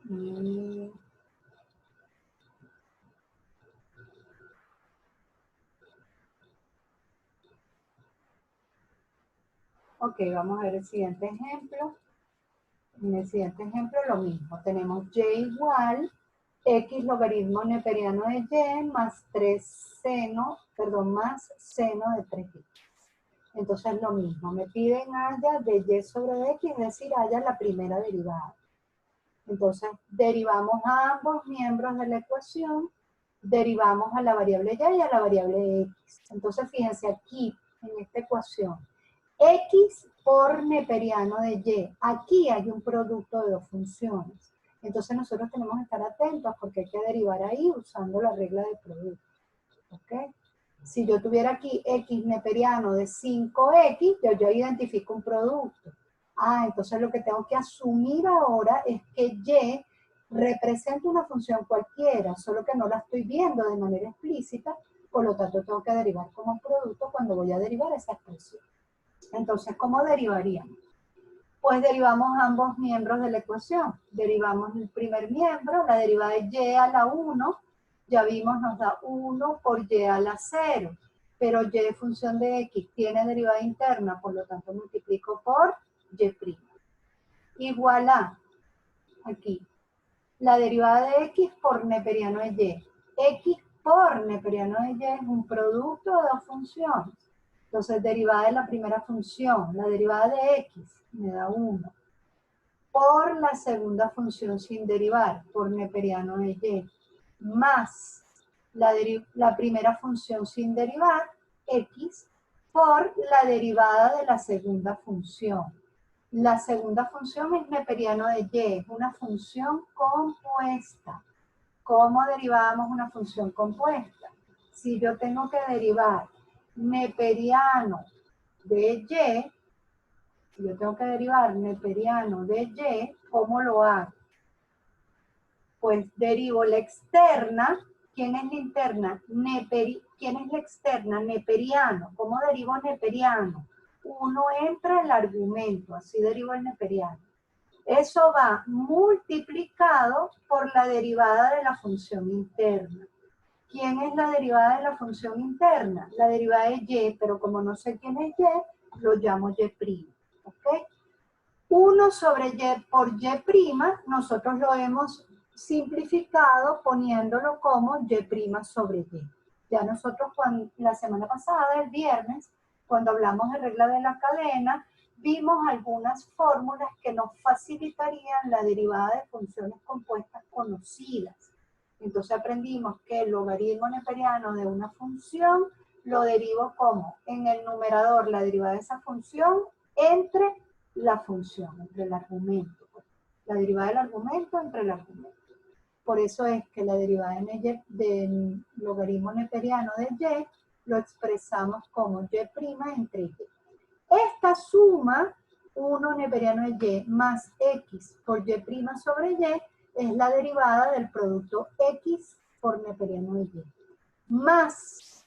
Mm. Ok, vamos a ver el siguiente ejemplo. En el siguiente ejemplo lo mismo. Tenemos y igual x logaritmo neperiano de y más 3 seno, perdón, más seno de 3x. Entonces lo mismo, me piden haya de y sobre x, es decir, haya la primera derivada. Entonces derivamos a ambos miembros de la ecuación, derivamos a la variable y a la variable x. Entonces fíjense aquí, en esta ecuación, x por neperiano de y. Aquí hay un producto de dos funciones. Entonces nosotros tenemos que estar atentos porque hay que derivar ahí usando la regla de producto. ¿Ok? Si yo tuviera aquí x neperiano de 5x, yo identifico un producto. Entonces lo que tengo que asumir ahora es que y representa una función cualquiera, solo que no la estoy viendo de manera explícita, por lo tanto tengo que derivar como producto cuando voy a derivar esa expresión. Entonces, ¿cómo derivaríamos? Pues derivamos ambos miembros de la ecuación. Derivamos el primer miembro, la derivada de y a la 1, ya vimos, nos da 1 por y a la 0, pero y de función de x tiene derivada interna, por lo tanto multiplico por y'. Igual a, aquí, la derivada de x por neperiano de y. X por neperiano de y es un producto de dos funciones. Entonces, derivada de la primera función, la derivada de x me da 1 por la segunda función sin derivar, por neperiano de y, más la primera función sin derivar, x, por la derivada de la segunda función. La segunda función es neperiano de y, es una función compuesta. ¿Cómo derivamos una función compuesta? Si yo tengo que derivar neperiano de y, yo tengo que derivar neperiano de y, ¿cómo lo hago? Pues derivo la externa. ¿Quién es la interna? ¿Quién es la externa? Neperiano. ¿Cómo derivo neperiano? Uno entra el argumento, así derivo el neperiano. Eso va multiplicado por la derivada de la función interna. ¿Quién es la derivada de la función interna? La derivada de y, pero como no sé quién es y, lo llamo y'. ¿Ok? 1 sobre y por y', nosotros lo hemos simplificado poniéndolo como y' sobre y. Ya nosotros la semana pasada, el viernes, cuando hablamos de regla de la cadena, vimos algunas fórmulas que nos facilitarían la derivada de funciones compuestas conocidas. Entonces aprendimos que el logaritmo neperiano de una función lo derivo como en el numerador la derivada de esa función entre la función, entre el argumento. La derivada del argumento entre el argumento. Por eso es que la derivada del logaritmo neperiano de y lo expresamos como y' entre y. Esta suma, 1 neperiano de y más x por y' sobre y, es la derivada del producto x por neperiano de y. Más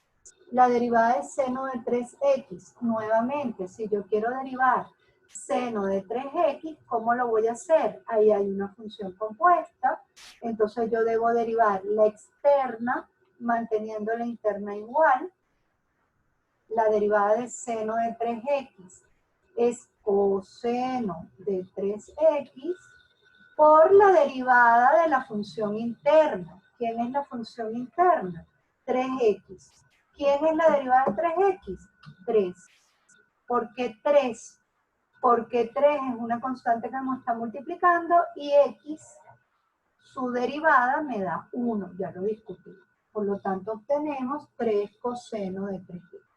la derivada de seno de 3x. Nuevamente, si yo quiero derivar seno de 3x, ¿cómo lo voy a hacer? Ahí hay una función compuesta, entonces yo debo derivar la externa manteniendo la interna igual. La derivada de seno de 3x es coseno de 3x por la derivada de la función interna. ¿Quién es la función interna? 3x. ¿Quién es la derivada de 3x? 3. ¿Por qué 3? Porque 3 es una constante que nos está multiplicando y x, su derivada me da 1, ya lo discutí. Por lo tanto, obtenemos 3 coseno de 3x.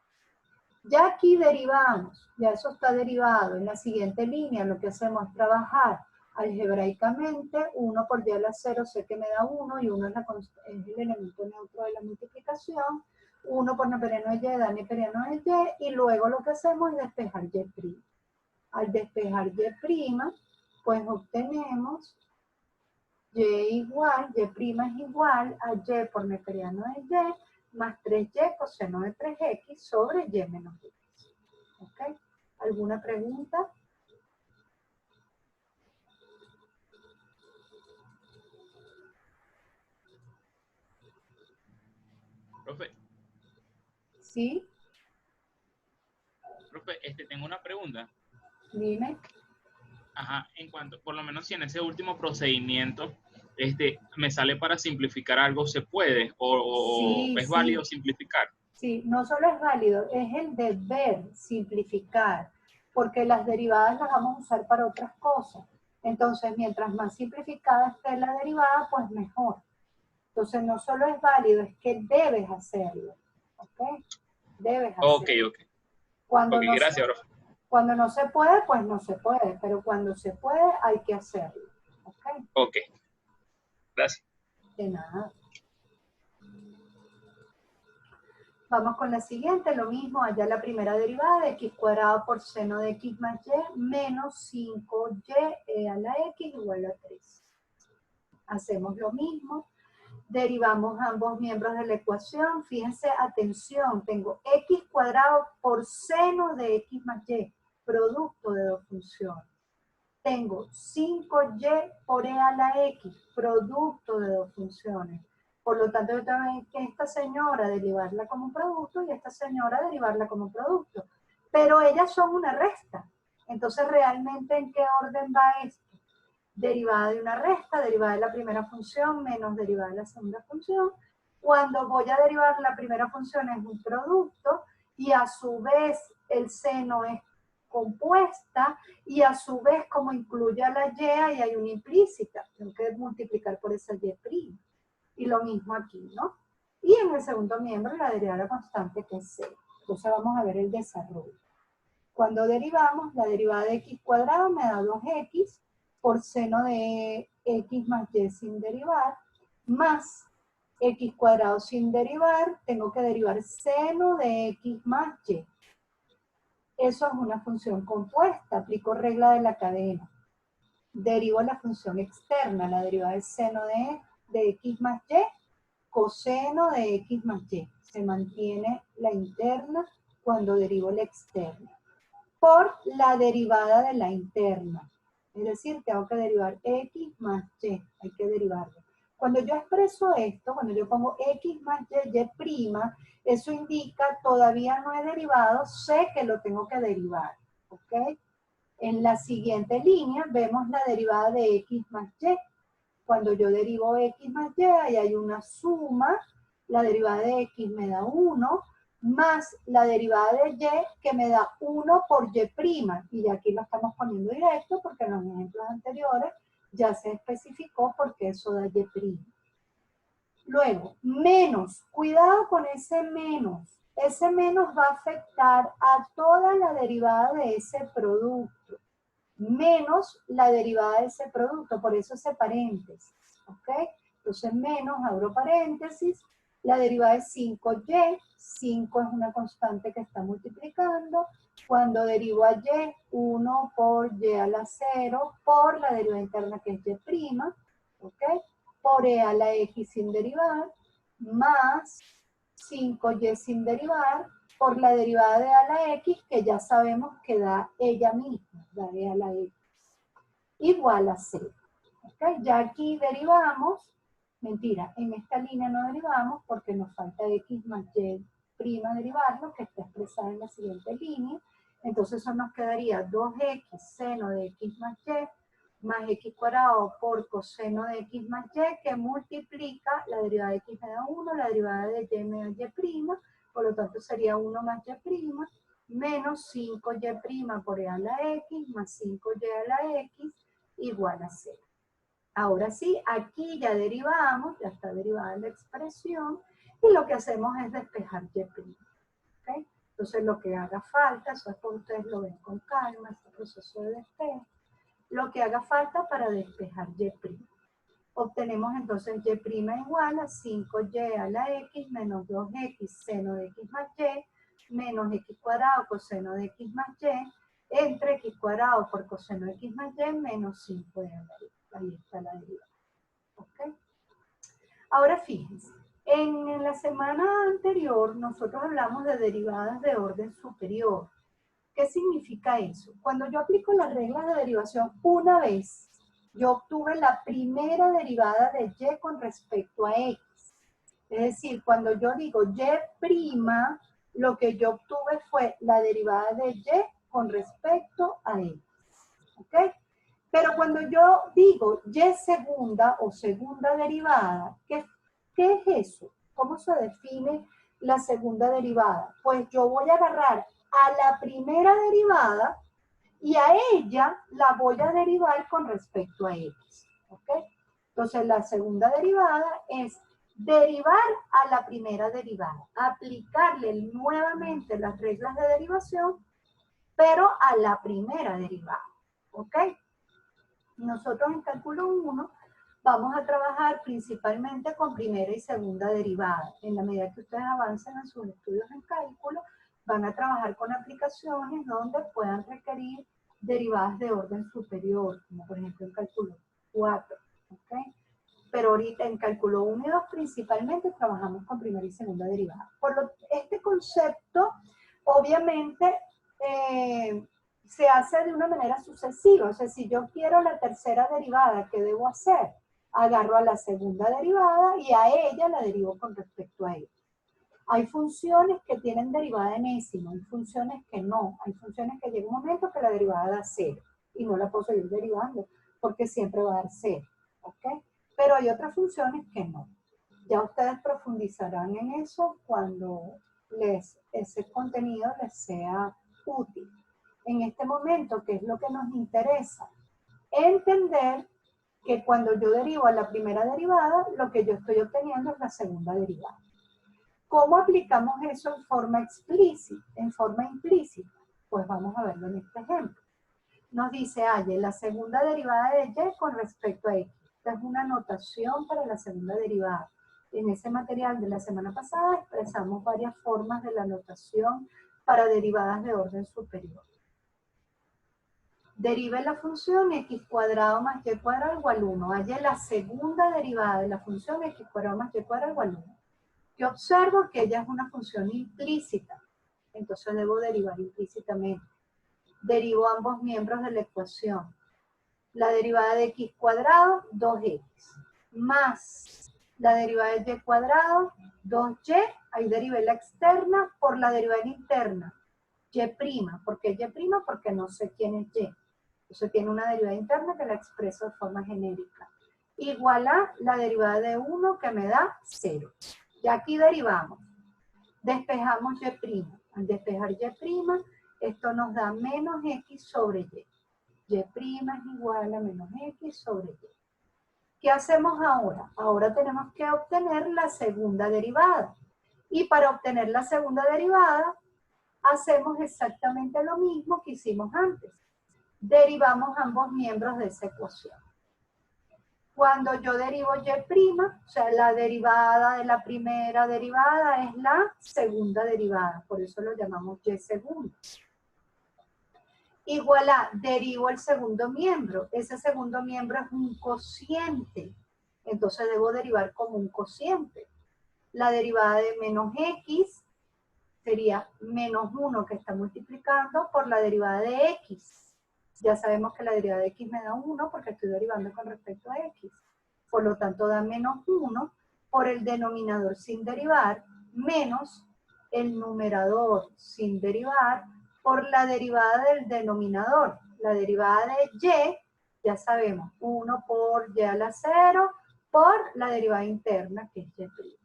Ya aquí derivamos, ya eso está derivado. En la siguiente línea lo que hacemos es trabajar algebraicamente. 1 por y a la 0 sé que me da 1 y 1 es el elemento neutro de la multiplicación. 1 por neperiano de y da neperiano de y, y luego lo que hacemos es despejar y'. Al despejar y', pues obtenemos y igual, y' es igual a y por neperiano de y más 3y coseno de 3x sobre y menos x. ¿Ok? ¿Alguna pregunta? Profe, ¿Sí? profe, tengo una pregunta. Dime. Ajá, en cuanto, por lo menos si en ese último procedimiento, me sale para simplificar algo, ¿se puede? O Sí, es válido sí, simplificar? sí. No solo es válido, es el deber simplificar, porque las derivadas las vamos a usar para otras cosas. Entonces, mientras más simplificada esté la derivada, pues mejor. Entonces, no solo es válido, es que debes hacerlo. ¿Ok? Debes Ok, hacerlo. ok. Ok, Cuando no se, gracias, profe. cuando no se puede, pues no se puede, pero cuando se puede, hay que hacerlo. ¿Ok? Ok, gracias. De nada. Vamos con la siguiente, lo mismo, allá la primera derivada de x cuadrado por seno de x más y menos 5y a la x igual a 3. Hacemos lo mismo, derivamos ambos miembros de la ecuación. Fíjense, atención, tengo x cuadrado por seno de x más y, producto de dos funciones. Tengo 5y por e a la x, producto de dos funciones. Por lo tanto, yo tengo que esta señora derivarla como un producto y esta señora derivarla como un producto. Pero ellas son una resta. Entonces, ¿realmente en qué orden va esto? Derivada de una resta, derivada de la primera función menos derivada de la segunda función. Cuando voy a derivar la primera función es un producto y a su vez el seno es compuesta y a su vez como incluye a la y, ahí hay una implícita. Tengo que multiplicar por esa y'. Y lo mismo aquí, ¿no? Y en el segundo miembro la derivada constante que es 0. Entonces vamos a ver el desarrollo. Cuando derivamos, la derivada de x cuadrado me da 2x por seno de x más y sin derivar, más x cuadrado sin derivar, tengo que derivar seno de x más y. Eso es una función compuesta, aplico regla de la cadena. Derivo la función externa, la derivada del seno de x más y, coseno de x más y. Se mantiene la interna cuando derivo la externa por la derivada de la interna. Es decir, tengo que derivar x más y, hay que derivarlo. Cuando yo expreso esto, cuando yo pongo x más y', eso indica todavía no he derivado, sé que lo tengo que derivar. ¿Ok? En la siguiente línea vemos la derivada de x más y. Cuando yo derivo x más y, ahí hay una suma, la derivada de x me da 1, más la derivada de y que me da 1 por y', y aquí lo estamos poniendo directo porque en los ejemplos anteriores ya se especificó porque eso da y'. Luego, menos, cuidado con ese menos va a afectar a toda la derivada de ese producto, menos la derivada de ese producto, por eso ese paréntesis, ¿ok? Entonces, menos, abro paréntesis, la derivada de 5y, 5 es una constante que está multiplicando, cuando derivo a y, 1 por y a la 0, por la derivada interna que es y', ¿ok? Por e a la x sin derivar, más 5y sin derivar, por la derivada de a la x, que ya sabemos que da ella misma, da e a la x, igual a 0. ¿Okay? Ya aquí derivamos, mentira, en esta línea no derivamos porque nos falta x más y' derivarlo, que está expresada en la siguiente línea. Entonces eso nos quedaría 2x seno de x más y más x cuadrado por coseno de x más y, que multiplica la derivada de x me da 1, la derivada de y me da y', por lo tanto sería 1 más y', menos 5y' por e a la x, más 5y a la x, igual a 0. Ahora sí, aquí ya derivamos, ya está derivada la expresión, y lo que hacemos es despejar y'. ¿Okay? Entonces lo que haga falta, eso es porque ustedes lo ven con calma, este proceso de despejo, lo que haga falta para despejar y'. Obtenemos entonces y' igual a 5y a la x menos 2x seno de x más y menos x cuadrado coseno de x más y entre x cuadrado por coseno de x más y menos 5 de a la x. Ahí está la derivada. ¿Okay? Ahora fíjense, en la semana anterior nosotros hablamos de derivadas de orden superior. ¿Qué significa eso? Cuando yo aplico las reglas de derivación una vez, yo obtuve la primera derivada de y con respecto a x. Es decir, cuando yo digo y', lo que yo obtuve fue la derivada de y con respecto a x. ¿Ok? Pero cuando yo digo y segunda o segunda derivada, ¿qué es eso? ¿Cómo se define la segunda derivada? Pues yo voy a agarrar a la primera derivada y a ella la voy a derivar con respecto a x. ¿Ok? Entonces la segunda derivada es derivar a la primera derivada, aplicarle nuevamente las reglas de derivación, pero a la primera derivada. ¿Ok? Nosotros en cálculo 1 vamos a trabajar principalmente con primera y segunda derivada. En la medida que ustedes avancen en sus estudios en cálculo, van a trabajar con aplicaciones donde puedan requerir derivadas de orden superior, como por ejemplo en cálculo 4. ¿Okay? Pero ahorita en cálculo 1 y 2 principalmente trabajamos con primera y segunda derivada. Este concepto, obviamente, se hace de una manera sucesiva. O sea, si yo quiero la tercera derivada, ¿qué debo hacer? Agarro a la segunda derivada y a ella la derivo con respecto a ella. Hay funciones que tienen derivada enésima, hay funciones que no. Hay funciones que llega un momento que la derivada da 0 y no la puedo seguir derivando porque siempre va a dar 0. ¿Ok? Pero hay otras funciones que no. Ya ustedes profundizarán en eso cuando ese contenido les sea útil. En este momento, ¿qué es lo que nos interesa? Entender que cuando yo derivo a la primera derivada, lo que yo estoy obteniendo es la segunda derivada. ¿Cómo aplicamos eso en forma explícita, en forma implícita? Pues vamos a verlo en este ejemplo. Nos dice, la segunda derivada de y con respecto a x. Esta es una notación para la segunda derivada. En ese material de la semana pasada expresamos varias formas de la notación para derivadas de orden superior. Derive la función x cuadrado más y cuadrado igual 1. Halle la segunda derivada de la función x cuadrado más y cuadrado igual 1. Yo observo que ella es una función implícita. Entonces debo derivar implícitamente. Derivo ambos miembros de la ecuación. La derivada de x cuadrado, 2x, más la derivada de y cuadrado, 2y, ahí derivé la externa por la derivada interna, y'. ¿Por qué y'? Porque no sé quién es y. Entonces tiene una derivada interna que la expreso de forma genérica. Igual a la derivada de 1 que me da 0. Y aquí derivamos. Despejamos y'. Al despejar y', esto nos da menos x sobre y. Y' es igual a menos x sobre y. ¿Qué hacemos ahora? Ahora tenemos que obtener la segunda derivada. Y para obtener la segunda derivada, hacemos exactamente lo mismo que hicimos antes. Derivamos ambos miembros de esa ecuación. Cuando yo derivo y', o sea, la derivada de la primera derivada es la segunda derivada. Por eso lo llamamos y segunda. Igual a, derivo el segundo miembro. Ese segundo miembro es un cociente. Entonces debo derivar como un cociente. La derivada de menos x sería menos 1 que está multiplicando por la derivada de x. Ya sabemos que la derivada de x me da 1 porque estoy derivando con respecto a x. Por lo tanto da menos 1 por el denominador sin derivar menos el numerador sin derivar por la derivada del denominador. La derivada de y, ya sabemos, 1 por y a la 0 por la derivada interna que es y'.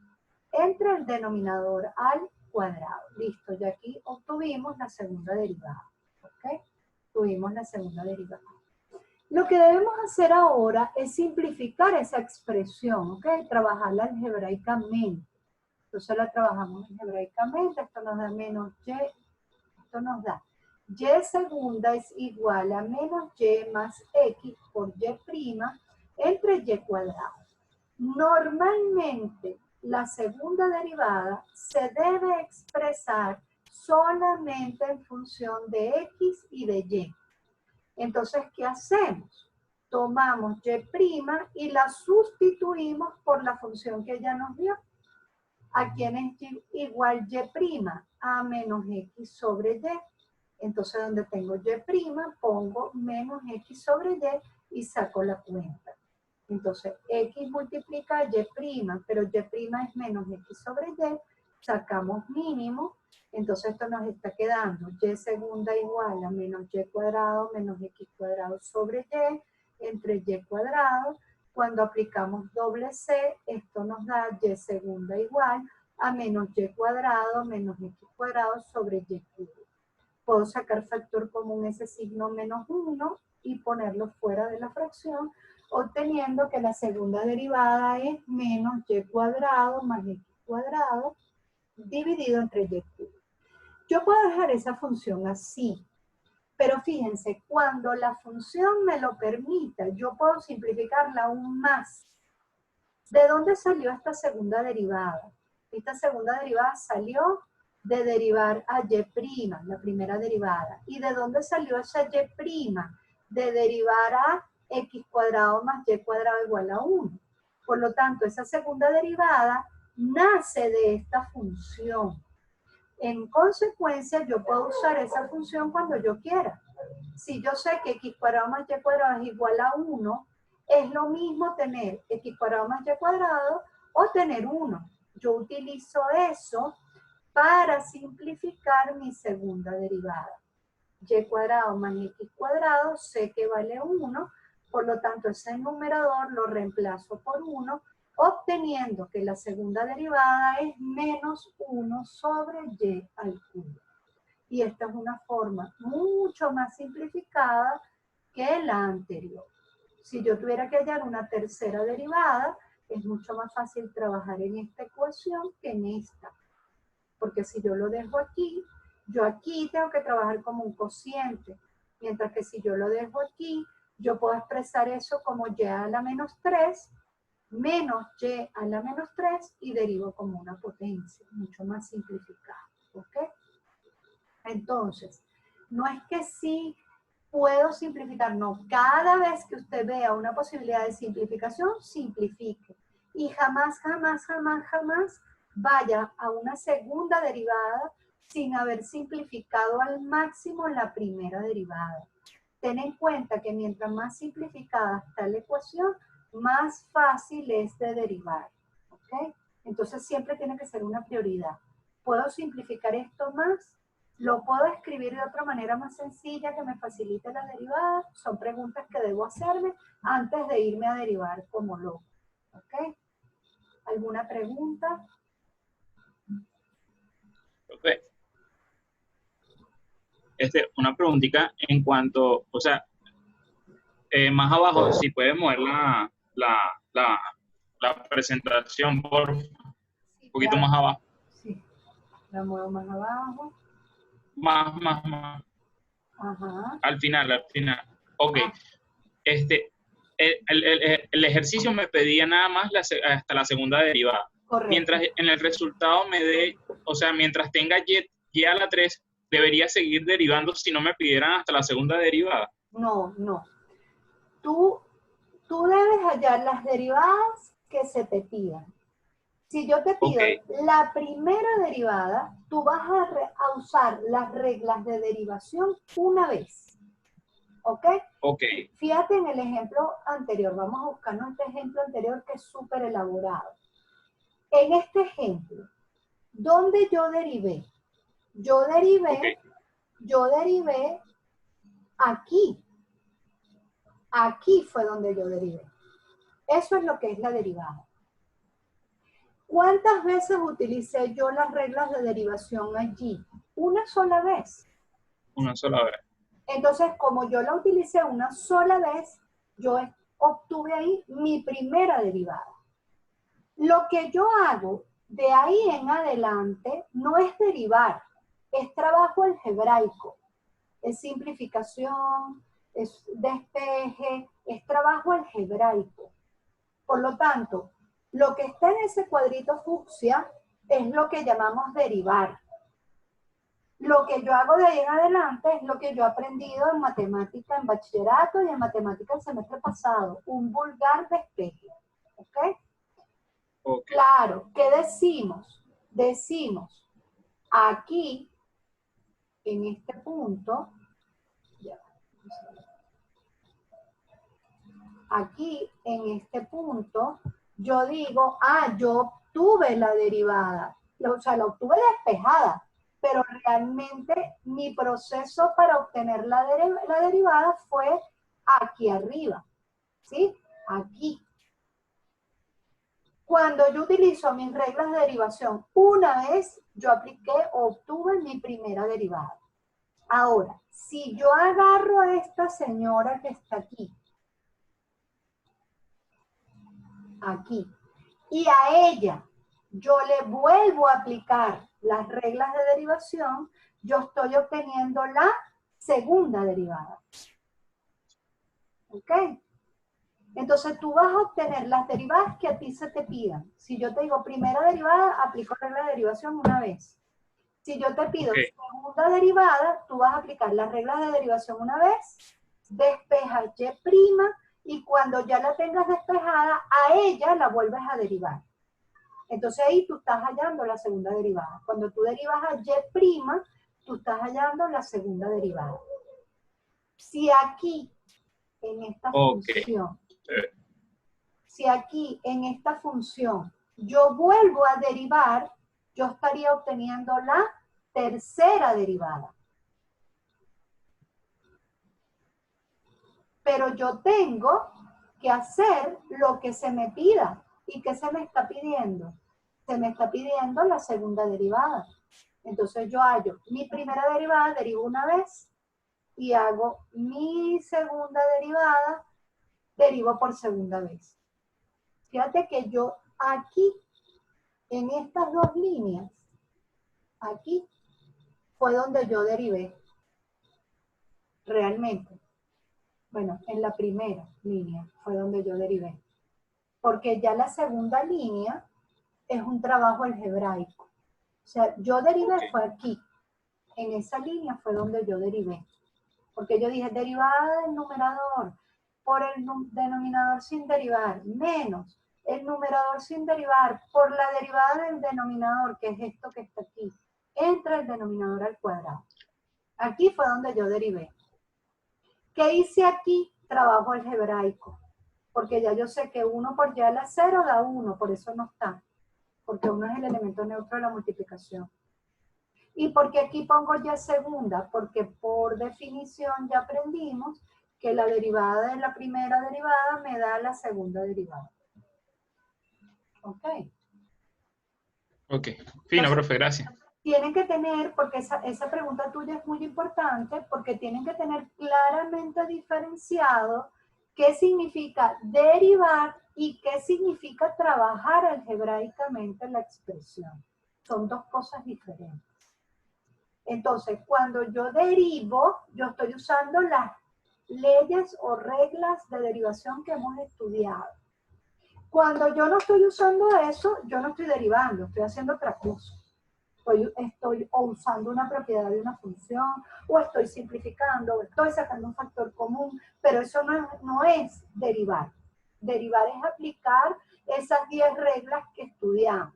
Entre el denominador al cuadrado. Listo, y aquí obtuvimos la segunda derivada. ¿Ok? Tuvimos la segunda derivada. Lo que debemos hacer ahora es simplificar esa expresión, ¿ok? Trabajarla algebraicamente. Entonces la trabajamos algebraicamente, esto nos da menos y, esto nos da y segunda es igual a menos y más x por y' entre y cuadrado. Normalmente la segunda derivada se debe expresar solamente en función de x y de y. Entonces, ¿qué hacemos? Tomamos y' y la sustituimos por la función que ella nos dio. ¿A quién es igual y'? A menos x sobre y. Entonces, donde tengo y', pongo menos x sobre y saco la cuenta. Entonces, X multiplica Y', pero Y' es menos X sobre Y, sacamos mínimo, entonces esto nos está quedando Y segunda igual a menos Y cuadrado menos X cuadrado sobre Y entre Y cuadrado. Cuando aplicamos doble C, esto nos da Y segunda igual a menos Y cuadrado menos X cuadrado sobre Y cubo. Puedo sacar factor común ese signo menos 1 y ponerlo fuera de la fracción, obteniendo que la segunda derivada es menos Y cuadrado más X cuadrado dividido entre Y cubo. Yo puedo dejar esa función así, pero fíjense, cuando la función me lo permita, yo puedo simplificarla aún más. ¿De dónde salió esta segunda derivada? Esta segunda derivada salió de derivar a Y', la primera derivada. ¿Y de dónde salió esa Y'? De derivar a X cuadrado más Y cuadrado igual a 1. Por lo tanto, esa segunda derivada nace de esta función. En consecuencia, yo puedo usar esa función cuando yo quiera. Si yo sé que X cuadrado más Y cuadrado es igual a 1, es lo mismo tener X cuadrado más Y cuadrado o tener 1. Yo utilizo eso para simplificar mi segunda derivada. Y cuadrado más X cuadrado sé que vale 1, por lo tanto ese numerador lo reemplazo por 1, obteniendo que la segunda derivada es menos 1 sobre Y al cubo. Y esta es una forma mucho más simplificada que la anterior. Si yo tuviera que hallar una tercera derivada, es mucho más fácil trabajar en esta ecuación que en esta. Porque si yo lo dejo aquí, yo aquí tengo que trabajar como un cociente. Mientras que si yo lo dejo aquí, yo puedo expresar eso como Y a la menos 3 menos Y a la menos 3 y derivo como una potencia, mucho más simplificado. ¿Ok? Entonces, no es que sí puedo simplificar, no. Cada vez que usted vea una posibilidad de simplificación, simplifique. Y jamás, jamás, jamás, jamás vaya a una segunda derivada sin haber simplificado al máximo la primera derivada. Ten en cuenta que mientras más simplificada está la ecuación, más fácil es de derivar. ¿Ok? Entonces siempre tiene que ser una prioridad. ¿Puedo simplificar esto más? ¿Lo puedo escribir de otra manera más sencilla que me facilite la derivada? Son preguntas que debo hacerme antes de irme a derivar como loco. ¿Ok? ¿Alguna pregunta? Ok. Una preguntita en cuanto, o sea, más abajo, si puedes mover la, la presentación por un Sí, poquito claro. más abajo. Sí. La muevo más abajo. Más. Ajá. Al final, al final. Ok. Ah, Este, el ejercicio me pedía nada más hasta la segunda derivada. correcto. Mientras en el resultado me dé, o sea, mientras tenga y a la 3 debería seguir derivando si no me pidieran hasta la segunda derivada. No, no. Tú, tú debes hallar las derivadas que se te pidan. Si yo te Ok, pido la primera derivada, tú vas a usar las reglas de derivación una vez. ¿Ok? ok, Fíjate en el ejemplo anterior. Vamos a buscar este ejemplo anterior que es súper elaborado. En este ejemplo, ¿dónde yo derivé? Yo ok, derivé, yo derivé aquí. Aquí fue donde yo derivé. Eso es lo que es la derivada. ¿Cuántas veces utilicé yo las reglas de derivación allí? Una sola vez. una sola vez. Entonces, como yo la utilicé una sola vez, yo obtuve ahí mi primera derivada. Lo que yo hago de ahí en adelante no es derivar, es trabajo algebraico, es simplificación, es despeje, es trabajo algebraico. Por lo tanto, lo que está en ese cuadrito fucsia es lo que llamamos derivar. Lo que yo hago de ahí en adelante es lo que yo he aprendido en matemática en bachillerato y en matemática el semestre pasado, un vulgar despeje. ¿Ok? Ok, Claro, ¿qué decimos? Decimos, aquí, en este punto, aquí en este punto, yo digo, ah, yo obtuve la derivada, o sea, la obtuve despejada, pero realmente mi proceso para obtener la derivada fue aquí arriba, ¿sí? Aquí. Cuando yo utilizo mis reglas de derivación, una vez yo apliqué o obtuve mi primera derivada. Ahora, si yo agarro a esta señora que está aquí, y a ella yo le vuelvo a aplicar las reglas de derivación, yo estoy obteniendo la segunda derivada. ¿Ok? Entonces tú vas a obtener las derivadas que a ti se te pidan. Si yo te digo primera derivada, aplico regla de derivación una vez. Si yo te pido segunda derivada, tú vas a aplicar las reglas de derivación una vez, despejas y y cuando ya la tengas despejada, a ella la vuelves a derivar. Entonces ahí tú estás hallando la segunda derivada. Cuando tú derivas a y', tú estás hallando la segunda derivada. Si aquí, en esta función, si aquí en esta función yo vuelvo a derivar, yo estaría obteniendo la tercera derivada. Pero yo tengo que hacer lo que se me pida. ¿Y qué se me está pidiendo? Se me está pidiendo la segunda derivada. Entonces yo hallo mi primera derivada, derivo una vez, y hago mi segunda derivada, derivo por segunda vez. Fíjate que yo aquí, en estas dos líneas, aquí fue donde yo derivé realmente. Bueno, en la primera línea fue donde yo derivé. Porque ya la segunda línea es un trabajo algebraico. O sea, yo derivé fue aquí. En esa línea fue donde yo derivé. Porque yo dije derivada del numerador por el denominador sin derivar, menos el numerador sin derivar por la derivada del denominador, que es esto que está aquí, entre el denominador al cuadrado. Aquí fue donde yo derivé. ¿Qué hice aquí? Trabajo algebraico. Porque ya yo sé que 1 por y a la 0 da 1, por eso no está. Porque 1 es el elemento neutro de la multiplicación. ¿Y por qué aquí pongo y segunda? Porque por definición ya aprendimos que la derivada de la primera derivada me da la segunda derivada. ¿Ok? Ok. Fino, profe, gracias. Tienen que tener, porque esa pregunta tuya es muy importante, porque tienen que tener claramente diferenciado qué significa derivar y qué significa trabajar algebraicamente la expresión. Son dos cosas diferentes. Entonces, cuando yo derivo, yo estoy usando las leyes o reglas de derivación que hemos estudiado. Cuando yo no estoy usando eso, yo no estoy derivando, estoy haciendo otra cosa. Estoy o usando una propiedad de una función, o estoy simplificando, o estoy sacando un factor común, pero eso no es derivar. Derivar es aplicar esas 10 reglas que estudiamos.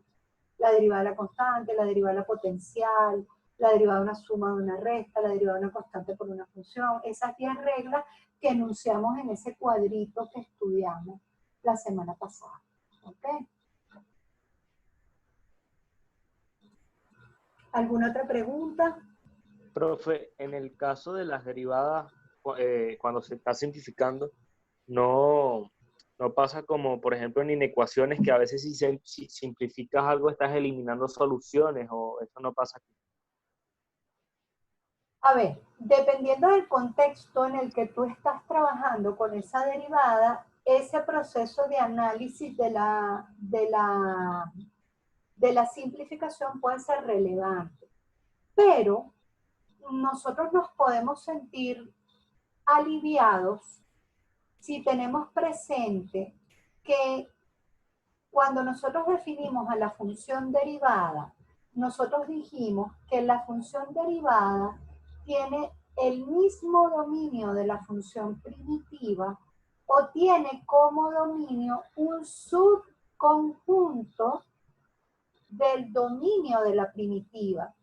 La derivada de la constante, la derivada de la potencial, la derivada de una suma de una resta, la derivada de una constante por una función. Esas 10 reglas que enunciamos en ese cuadrito que estudiamos la semana pasada. ¿Ok? ¿Alguna otra pregunta? Profe, en el caso de las derivadas, cuando se está simplificando, no pasa como, por ejemplo, en inecuaciones, que a veces si simplificas algo estás eliminando soluciones, o eso no pasa aquí. A ver, dependiendo del contexto en el que tú estás trabajando con esa derivada, ese proceso de análisis de la simplificación puede ser relevante. Pero nosotros nos podemos sentir aliviados si tenemos presente que cuando nosotros definimos a la función derivada, nosotros dijimos que la función derivada tiene el mismo dominio de la función primitiva o tiene como dominio un subconjunto del dominio de la primitiva,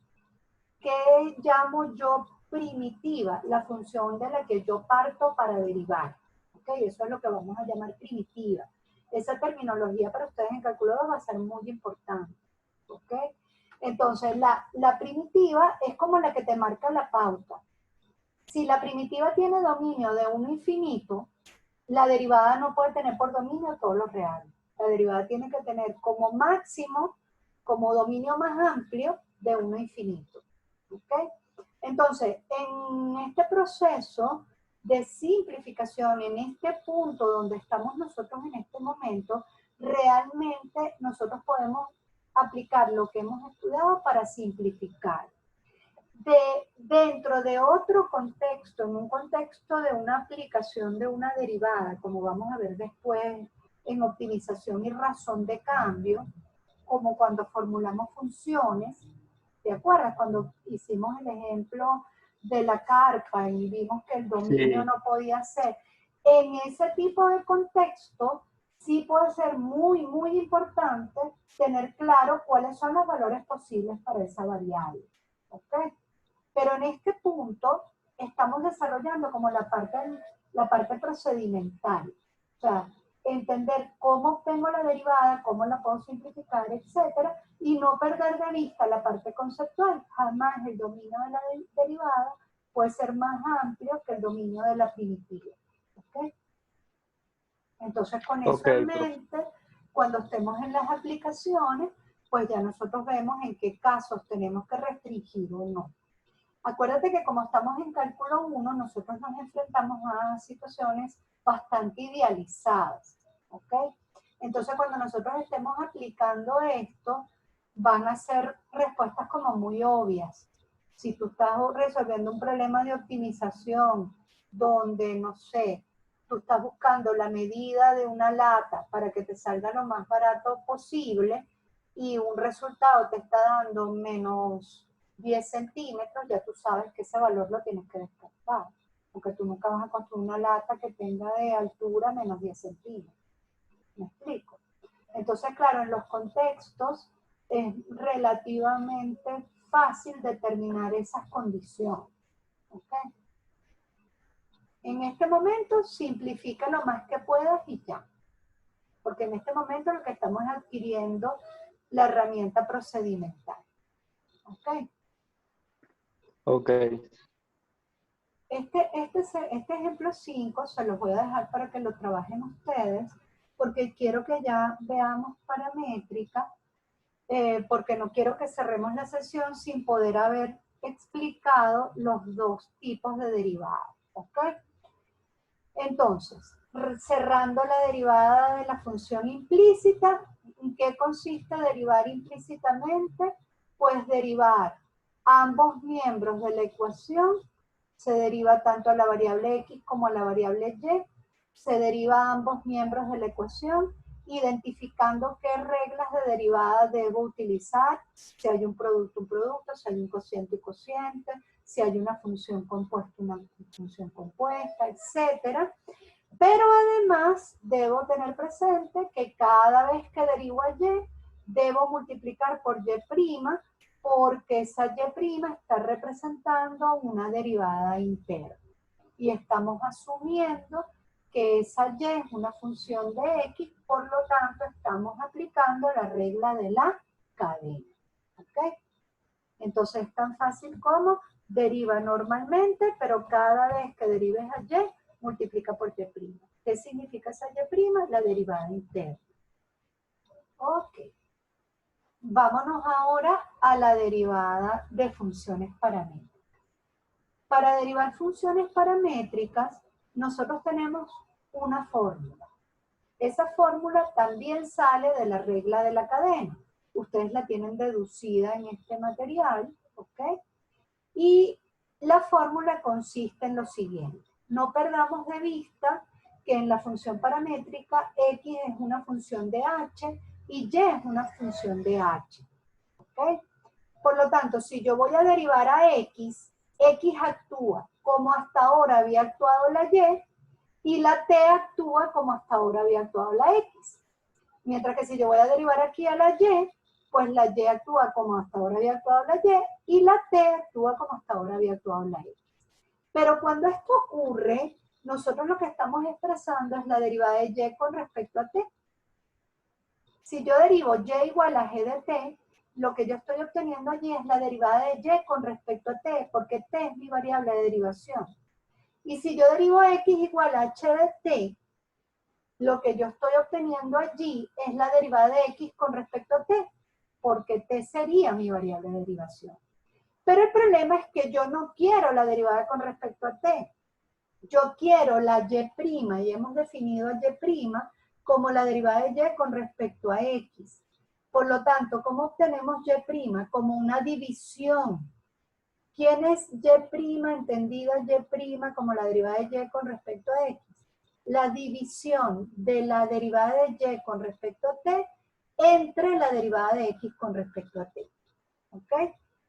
que llamo yo primitiva, la función de la que yo parto para derivar. ¿Ok? ¿ok? Eso es lo que vamos a llamar primitiva. Esa terminología para ustedes en cálculo 2 va a ser muy importante, ¿ok? Entonces, la primitiva es como la que te marca la pauta. Si la primitiva tiene dominio de 1 infinito, la derivada no puede tener por dominio todos los reales. La derivada tiene que tener como máximo, como dominio más amplio, de 1 infinito. ¿Ok? Entonces, en este proceso de simplificación, en este punto donde estamos nosotros en este momento, realmente nosotros podemos aplicar lo que hemos estudiado para simplificar. Dentro de otro contexto, en un contexto de una aplicación de una derivada, como vamos a ver después en optimización y razón de cambio, como cuando formulamos funciones, ¿te acuerdas? Cuando hicimos el ejemplo de la carpa y vimos que el dominio no podía ser. En ese tipo de contexto, sí puede ser muy, muy importante tener claro cuáles son los valores posibles para esa variable. ¿Ok? Pero en este punto estamos desarrollando como la parte procedimental. O sea, entender cómo obtengo la derivada, cómo la puedo simplificar, etcétera, y no perder de vista la parte conceptual. Jamás el dominio de la derivada puede ser más amplio que el dominio de la primitiva. ¿Okay? Entonces, con eso en mente, cuando estemos en las aplicaciones, pues ya nosotros vemos en qué casos tenemos que restringir o no. Acuérdate que como estamos en cálculo 1, nosotros nos enfrentamos a situaciones bastante idealizadas, ¿ok? Entonces, cuando nosotros estemos aplicando esto, van a ser respuestas como muy obvias. Si tú estás resolviendo un problema de optimización, donde, no sé, tú estás buscando la medida de una lata para que te salga lo más barato posible y un resultado te está dando menos 10 centímetros, ya tú sabes que ese valor lo tienes que descartar, porque tú nunca vas a construir una lata que tenga de altura menos 10 centímetros. ¿Me explico? Entonces, claro, en los contextos es relativamente fácil determinar esas condiciones. ¿Ok? En este momento, simplifica lo más que puedas y ya. Porque en este momento lo que estamos adquiriendo la herramienta procedimental. ¿Ok? Ok. Este ejemplo 5 se los voy a dejar para que lo trabajen ustedes, porque quiero que ya veamos paramétrica, porque no quiero que cerremos la sesión sin poder haber explicado los dos tipos de derivadas. ¿Ok? Entonces, cerrando la derivada de la función implícita, ¿en qué consiste derivar implícitamente? Pues derivar ambos miembros de la ecuación. Se deriva tanto a la variable x como a la variable y, se deriva a ambos miembros de la ecuación, identificando qué reglas de derivada debo utilizar, si hay un producto, si hay un cociente y cociente, si hay una función compuesta, una función compuesta, etc. Pero además debo tener presente que cada vez que derivo a y, debo multiplicar por y', porque esa y' está representando una derivada interna. Y estamos asumiendo que esa y es una función de x, por lo tanto estamos aplicando la regla de la cadena. ¿Ok? Entonces es tan fácil como deriva normalmente, pero cada vez que derives a y, multiplica por y'. ¿Qué significa esa y'? La derivada interna. Ok. Vámonos ahora a la derivada de funciones paramétricas. Para derivar funciones paramétricas, nosotros tenemos una fórmula. Esa fórmula también sale de la regla de la cadena. Ustedes la tienen deducida en este material, ¿ok? Y la fórmula consiste en lo siguiente. No perdamos de vista que en la función paramétrica x es una función de h y y es una función de h. ¿Ok? Por lo tanto, si yo voy a derivar a x, x actúa como hasta ahora había actuado la y la t actúa como hasta ahora había actuado la x. Mientras que si yo voy a derivar aquí a la y, pues la y actúa como hasta ahora había actuado la y la t actúa como hasta ahora había actuado la x. Pero cuando esto ocurre, nosotros lo que estamos expresando es la derivada de y con respecto a t. Si yo derivo y igual a g de t, lo que yo estoy obteniendo allí es la derivada de y con respecto a t, porque t es mi variable de derivación. Y si yo derivo x igual a h de t, lo que yo estoy obteniendo allí es la derivada de x con respecto a t, porque t sería mi variable de derivación. Pero el problema es que yo no quiero la derivada con respecto a t. Yo quiero la y hemos definido a y como la derivada de y con respecto a x. Por lo tanto, ¿cómo obtenemos y'? Como una división. ¿Quién es y'? Entendida y' como la derivada de y con respecto a x. La división de la derivada de y con respecto a t entre la derivada de x con respecto a t. ¿Ok?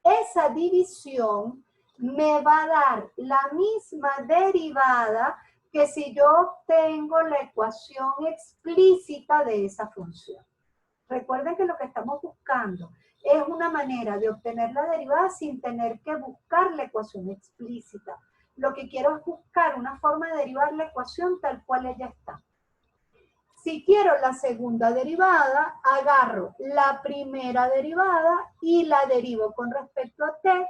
Esa división me va a dar la misma derivada que si yo obtengo la ecuación explícita de esa función. Recuerden que lo que estamos buscando es una manera de obtener la derivada sin tener que buscar la ecuación explícita. Lo que quiero es buscar una forma de derivar la ecuación tal cual ella está. Si quiero la segunda derivada, agarro la primera derivada y la derivo con respecto a t,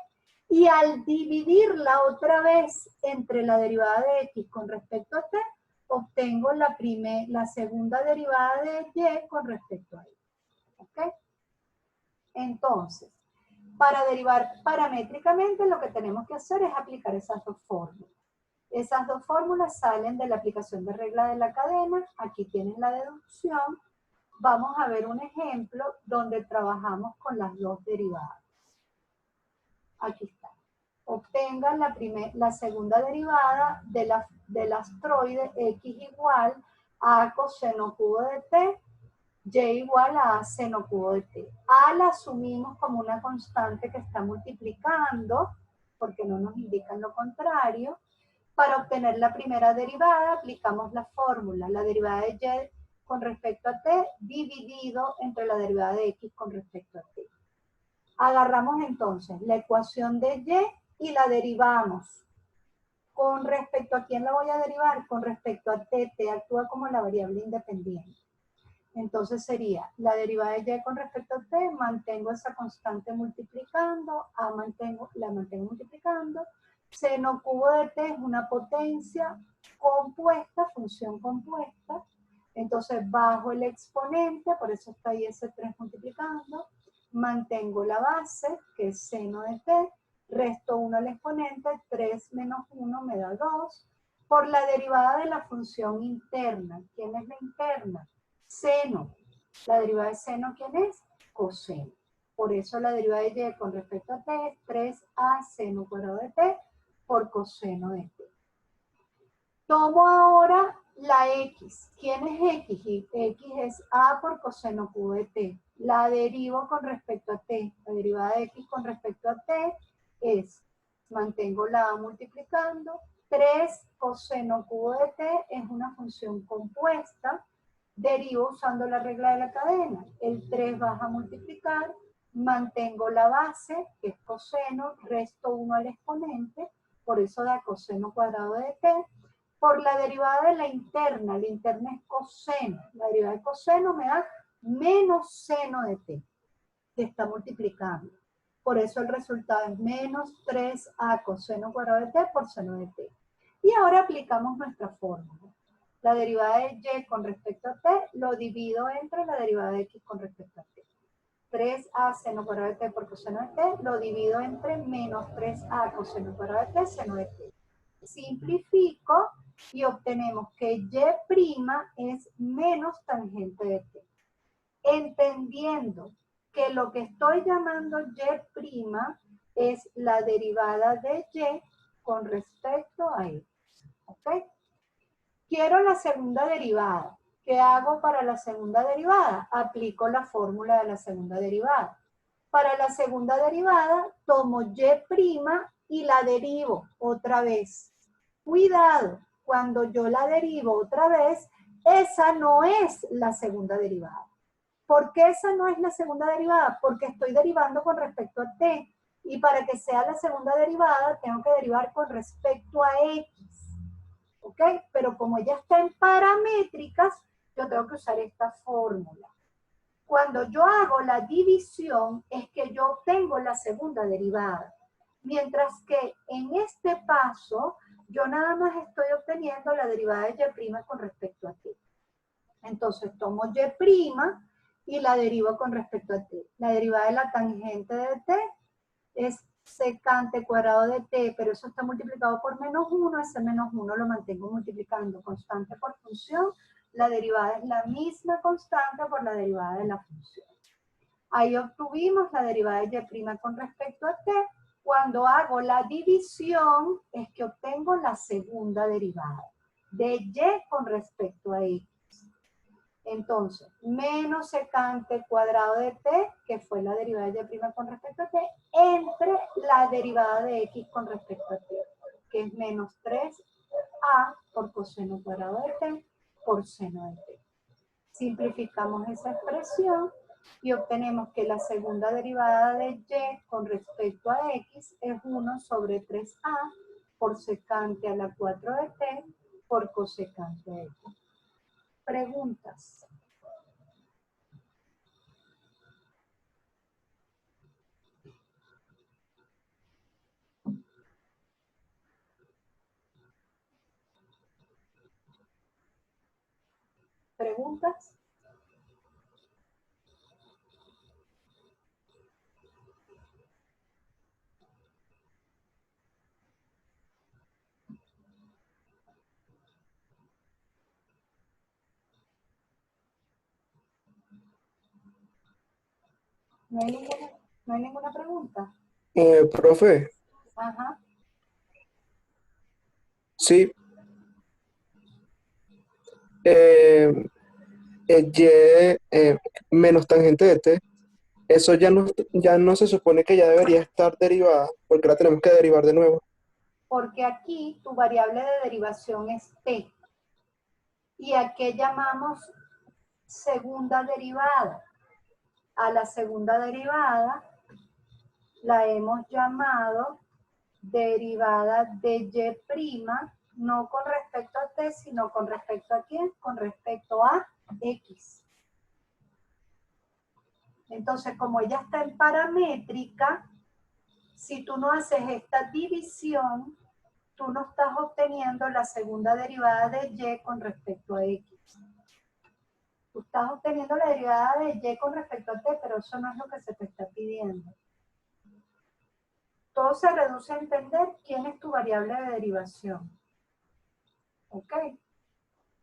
y al dividirla otra vez entre la derivada de x con respecto a t, obtengo la segunda derivada de y con respecto a x. ¿Ok? Entonces, para derivar paramétricamente, lo que tenemos que hacer es aplicar esas dos fórmulas. Esas dos fórmulas salen de la aplicación de regla de la cadena. Aquí tienen la deducción. Vamos a ver un ejemplo donde trabajamos con las dos derivadas. Aquí está. Obtengan la segunda derivada del astroide x igual a coseno cubo de t, y igual a seno cubo de t. A la asumimos como una constante que está multiplicando, porque no nos indican lo contrario. Para obtener la primera derivada, aplicamos la fórmula, la derivada de y con respecto a t dividido entre la derivada de x con respecto a t. Agarramos entonces la ecuación de y la derivamos. ¿Con respecto a quién la voy a derivar? Con respecto a t, t actúa como la variable independiente. Entonces sería la derivada de y con respecto a t, mantengo esa constante multiplicando, la mantengo multiplicando. Seno cubo de t es una potencia compuesta, función compuesta. Entonces bajo el exponente, por eso está ahí ese 3 multiplicando. Mantengo la base, que es seno de t. Resto 1 al exponente, 3 menos 1 me da 2. Por la derivada de la función interna. ¿Quién es la interna? Seno. La derivada de seno, ¿quién es? Coseno. Por eso la derivada de y con respecto a t es 3a seno cuadrado de t por coseno de t. Tomo ahora la x. ¿Quién es x? X es a por coseno cubo de t. La derivo con respecto a t. La derivada de x con respecto a t es, mantengo la a multiplicando, 3 coseno cubo de t es una función compuesta. Derivo usando la regla de la cadena. El 3 baja a multiplicar, mantengo la base, que es coseno, resto 1 al exponente, por eso da coseno cuadrado de t, por la derivada de la interna es coseno, la derivada de coseno me da menos seno de t, que está multiplicando. Por eso el resultado es menos 3a coseno cuadrado de t por seno de t. Y ahora aplicamos nuestra fórmula. La derivada de y con respecto a t lo divido entre la derivada de x con respecto a t. 3a seno cuadrado de t por coseno de t lo divido entre menos 3a coseno cuadrado de t seno de t. Simplifico y obtenemos que y' es menos tangente de t. Entendiendo que lo que estoy llamando y' es la derivada de y con respecto a x. ¿Ok? Quiero la segunda derivada. ¿Qué hago para la segunda derivada? Aplico la fórmula de la segunda derivada. Para la segunda derivada, tomo y' y la derivo otra vez. Cuidado, cuando yo la derivo otra vez, esa no es la segunda derivada. ¿Por qué esa no es la segunda derivada? Porque estoy derivando con respecto a t. Y para que sea la segunda derivada, tengo que derivar con respecto a x. ¿ok? Pero como ya está en paramétricas, yo tengo que usar esta fórmula. Cuando yo hago la división, es que yo obtengo la segunda derivada. Mientras que en este paso, yo nada más estoy obteniendo la derivada de y' con respecto a t. Entonces tomo y' y la derivo con respecto a t. La derivada de la tangente de t es secante cuadrado de t, pero eso está multiplicado por -1, ese -1 lo mantengo multiplicando constante por función, la derivada es la misma constante por la derivada de la función. Ahí obtuvimos la derivada de y' con respecto a t. Cuando hago la división es que obtengo la segunda derivada de y con respecto a x. Entonces, menos secante cuadrado de t, que fue la derivada de y' con respecto a t, entre la derivada de x con respecto a t, que es menos 3a por coseno cuadrado de t por seno de t. Simplificamos esa expresión y obtenemos que la segunda derivada de y con respecto a x es 1 sobre 3a por secante a la 4 de t por cosecante de t. Preguntas. ¿Preguntas? ¿No hay ninguna pregunta? Profe, Ajá. sí. Menos tangente de t, eso ya no se supone que ya debería estar derivada, porque la tenemos que derivar de nuevo. Porque aquí tu variable de derivación es t. ¿Y a qué llamamos segunda derivada? A la segunda derivada la hemos llamado derivada de y', no con respecto a t, sino con respecto a quién, con respecto a x. Entonces, como ella está en paramétrica, si tú no haces esta división, tú no estás obteniendo la segunda derivada de y con respecto a x. Tú estás obteniendo la derivada de y con respecto a t, pero eso no es lo que se te está pidiendo. Todo se reduce a entender quién es tu variable de derivación. ¿Ok?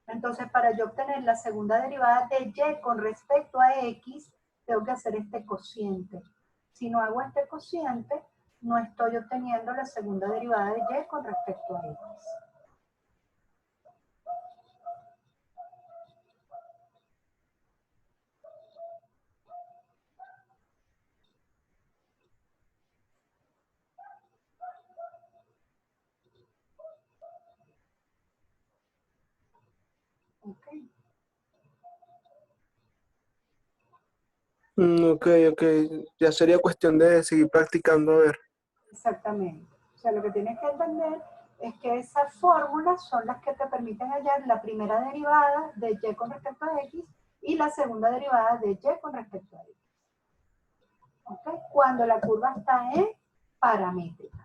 Entonces, para yo obtener la segunda derivada de y con respecto a x, tengo que hacer este cociente. Si no hago este cociente, no estoy obteniendo la segunda derivada de y con respecto a x. ¿Ok? Ok, ok. Ya sería cuestión de seguir practicando a ver. Exactamente. O sea, lo que tienes que entender es que esas fórmulas son las que te permiten hallar la primera derivada de y con respecto a x y la segunda derivada de y con respecto a x. ¿Ok? Cuando la curva está en paramétrica.